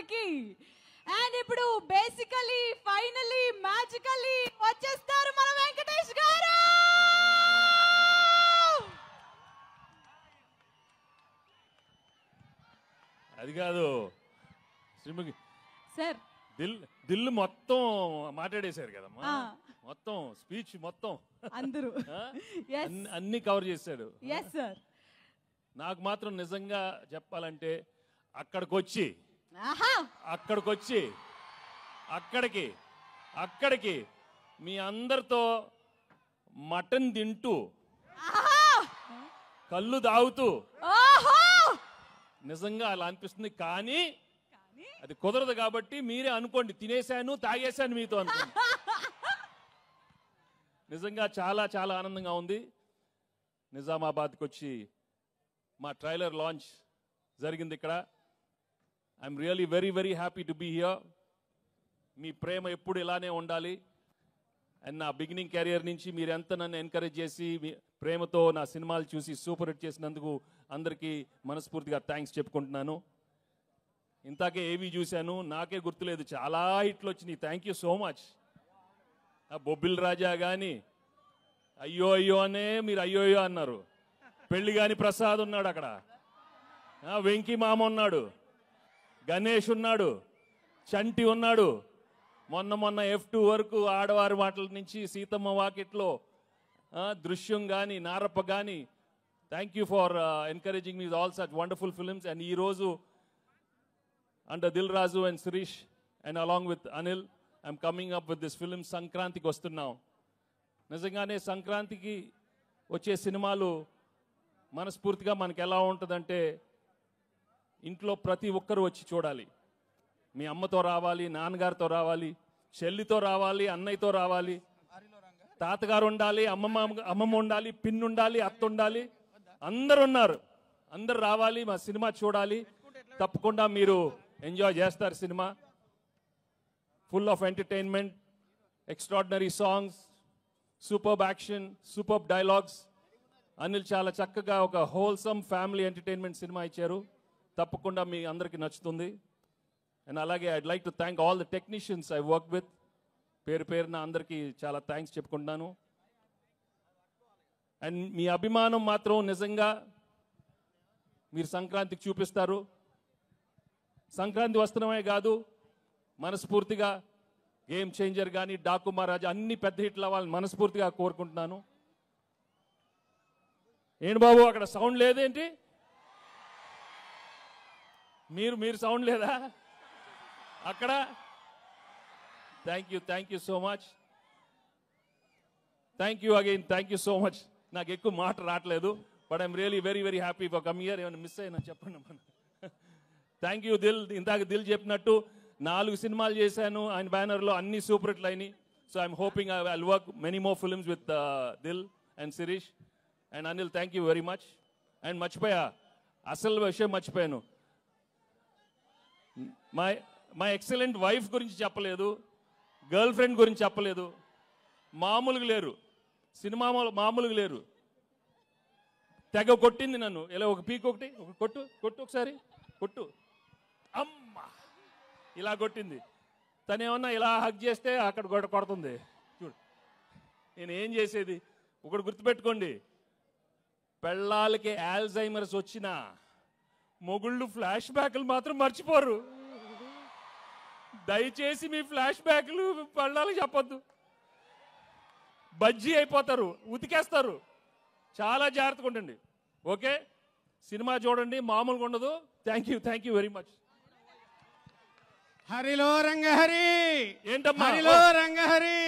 అందరికి. అండ్ ఇప్పుడు basically finally magically వచ్చేస్తారు మన వెంకటేష్ గారు. అది కాదు శ్రీముఖి సార్, దిల్ మొత్తం మాట్లాడేశారు కదమ్మా, మొత్తం స్పీచ్ మొత్తం అందరూ అన్ని కవర్ చేశాడు. yes sir. నాకు మాత్రం నిజంగా చెప్పాలంటే అక్కడికి మీ అందరితో మటన్ తింటూ కళ్ళు తాగుతూ నిజంగా అలా అనిపిస్తుంది. కానీ అది కుదరదు కాబట్టి మీరే అనుకోండి, తినేశాను తాగేశాను మీతో అనుకోండి. నిజంగా చాలా చాలా ఆనందంగా ఉంది. నిజామాబాద్కి వచ్చి మా ట్రైలర్ లాంచ్ జరిగింది ఇక్కడ. I'm really very very happy to be here. మీ ప్రేమ ఎప్పుడు ఇలానే ఉండాలి. అండ్ నా బిగినింగ్ కెరియర్ నుంచి మీరు ఎంత నన్ను ఎంకరేజ్ చేసి మీ ప్రేమతో నా సినిమాలు చూసి సూపర్ హిట్ చేసినందుకు అందరికీ మనస్ఫూర్తిగా థ్యాంక్స్ చెప్పుకుంటున్నాను. ఇంతాకే ఏవి చూశాను, నాకే గుర్తులేదు, చాలా హిట్లు వచ్చినాయి. Thank you so much. Bobbili Raja కానీ అయ్యో అయ్యో అనే మీరు అయ్యో అయ్యో అన్నారు. పెళ్లి కాని ప్రసాద్ ఉన్నాడు అక్కడ, వెంకీ మామ ఉన్నాడు, గణేష్ ఉన్నాడు, చంటి ఉన్నాడు. మొన్న F2 వరకు ఆడవారి మాటల నుంచి సీతమ్మ వాకిట్లో దృశ్యం కానీ నారప్ప కానీ. Thank you for encouraging me all such wonderful films. And ఈరోజు under Dil Razu and Sirish and along with Anil, I'm coming up with this film సంక్రాంతికి వస్తున్నాం. నిజంగానే సంక్రాంతికి వచ్చే సినిమాలు మనస్ఫూర్తిగా మనకి ఎలా ఉంటుందంటే ఇంట్లో ప్రతి ఒక్కరు వచ్చి చూడాలి. మీ అమ్మతో రావాలి, నాన్నగారితో రావాలి, చెల్లితో రావాలి, అన్నయ్యతో రావాలి, తాతగారు ఉండాలి, అమ్మమ్మ ఉండాలి, పిన్ ఉండాలి, అత్త ఉండాలి, అందరు ఉన్నారు. అందరు రావాలి, మా సినిమా చూడాలి. తప్పకుండా మీరు ఎంజాయ్ చేస్తారు. Cinema full of entertainment, extraordinary songs, superb action, superb dialogues. Anil చాలా చక్కగా ఒక హోల్సమ్ ఫ్యామిలీ ఎంటర్టైన్మెంట్ సినిమా ఇచ్చారు. తప్పకుండా మీ అందరికీ నచ్చుతుంది. అండ్ అలాగే I'd like to thank all the technicians I work with. పేరు పేరున అందరికీ చాలా థ్యాంక్స్ చెప్పుకుంటున్నాను. అండ్ మీ అభిమానం మాత్రం నిజంగా మీరు సంక్రాంతికి చూపిస్తారు. సంక్రాంతి వస్తున్నామే కాదు, మనస్ఫూర్తిగా గేమ్ చేంజర్ కానీ డాకు మహారాజా అన్ని పెద్ద హిట్లు అవ్వాలని మనస్ఫూర్తిగా కోరుకుంటున్నాను. ఏంటి బాబు అక్కడ సౌండ్ లేదేంటి? మీరు సౌండ్ లేదా అక్కడ? Thank you so much. Thank you again, thank you so much. నాకు ఎక్కువ మాట రావట్లేదు, but I'm really very very happy for come here. ఏమైనా మిస్ అయినా చెప్పండి మన. Thank you Dil. ఇందాక దిల్ చెప్పినట్టు 4 సినిమాలు చేశాను ఆయన బ్యానర్లో, అన్ని సూపర్ హిట్లు అయినాయి. So I'm hoping I will work many more films with Dil and Shirish and Anil. Thank you very much. And మర్చిపోయా, అసలు విషయం మర్చిపోయాను, మై ఎక్సలెంట్ వైఫ్ గురించి చెప్పలేదు, గర్ల్ ఫ్రెండ్ గురించి చెప్పలేదు. మామూలుగా లేరు, సినిమా మామూలుగా లేరు. తెగ కొట్టింది నన్ను. ఇలా ఒక పీక్ ఒకటి కొట్టు ఒకసారి కొట్టు, అమ్మ ఇలా కొట్టింది. తనేమన్నా ఇలా హగ్ చేస్తే అక్కడ కొడుతుంది. చూడు నేను ఏం చేసేది. ఒకటి గుర్తుపెట్టుకోండి, పెళ్ళాలకి ఆల్జైమర్స్ వచ్చినా మొగుళ్ళు ఫ్లాష్ బ్యాక్లు మాత్రం మర్చిపోరు. దయచేసి మీ ఫ్లాష్ బ్యాక్లు పెళ్ళాలకు చెప్పొద్దు, బజ్జీ అయిపోతారు, ఉతికేస్తారు. చాలా జాగ్రత్తగా ఉండండి. ఓకే, సినిమా చూడండి, మామూలుగా ఉండదు. Thank you very much. హరిలో రంగహరి, ఏంటమ్మా హరిలో రంగహరి.